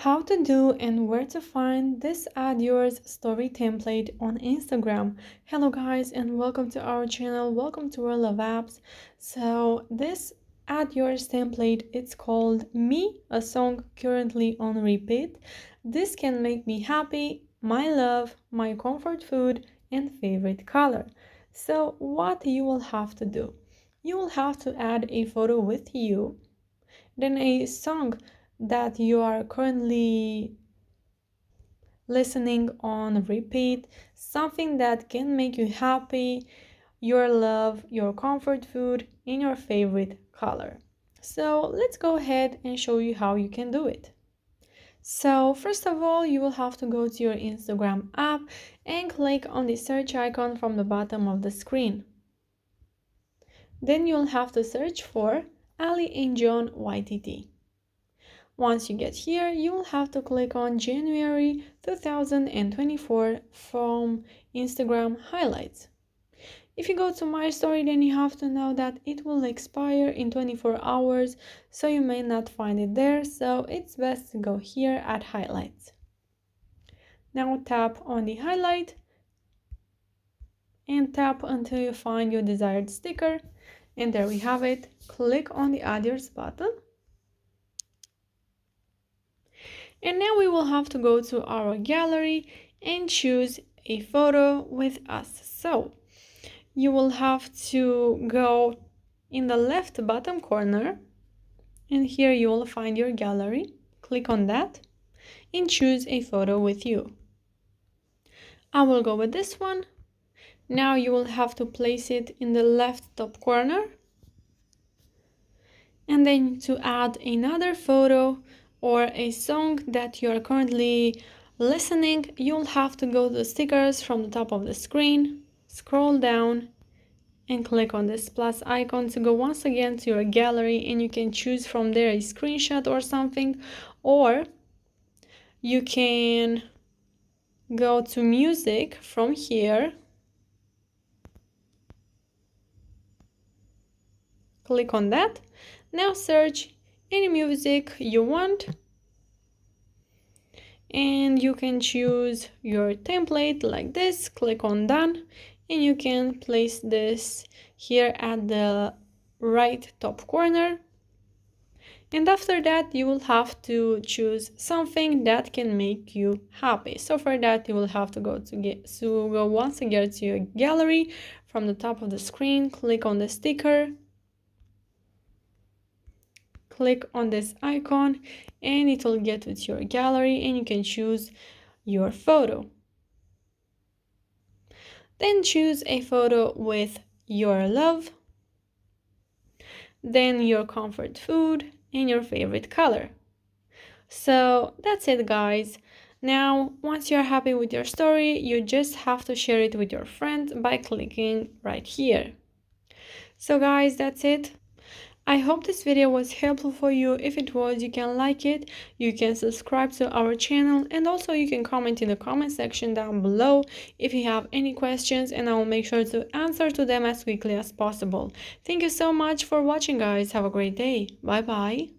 How to do and where to find this Add Yours story template on Instagram. Hello guys and welcome to our channel. Welcome to World of Apps. So this Add Yours template, it's called Me, a song currently on repeat. This can make me happy, my love, my comfort food and favorite color. So what you will have to do? You will have to add a photo with you, then a song that you are currently listening on repeat, something that can make you happy, your love, your comfort food, and your favorite color. So let's go ahead and show you how you can do it. So first of all, you will have to go to your Instagram app and click on the search icon from the bottom of the screen. Then you'll have to search for Ali and John YTT. Once you get here, you will have to click on January 2024 from Instagram highlights. If you go to my story, then you have to know that it will expire in 24 hours, so you may not find it there, so it's best to go here at highlights. Now tap on the highlight and tap until you find your desired sticker, and there we have it. Click on the Add Yours button. And now we will have to go to our gallery and choose a photo with us. So you will have to go in the left bottom corner, and here you will find your gallery. Click on that and choose a photo with you. I will go with this one. Now you will have to place it in the left top corner. And then to add another photo or a song that you are currently listening, you'll have to go to the stickers from the top of the screen, scroll down and click on this plus icon to go once again to your gallery, and you can choose from there a screenshot or something, or you can go to music from here, click on that. Now search any music you want and you can choose your template like this. Click on done and you can place this here at the right top corner, and after that you will have to choose something that can make you happy. So for that you will have to go once again to your gallery from the top of the screen, click on the sticker, click on this icon and it will get with your gallery and you can choose your photo. Then choose a photo with your love, then your comfort food and your favorite color. So that's it guys. Now once you're happy with your story, you just have to share it with your friend by clicking right here. So guys, that's it. I hope this video was helpful for you. If it was, you can like it, you can subscribe to our channel, and also you can comment in the comment section down below if you have any questions, and I will make sure to answer to them as quickly as possible. Thank you so much for watching guys. Have a great day. Bye bye.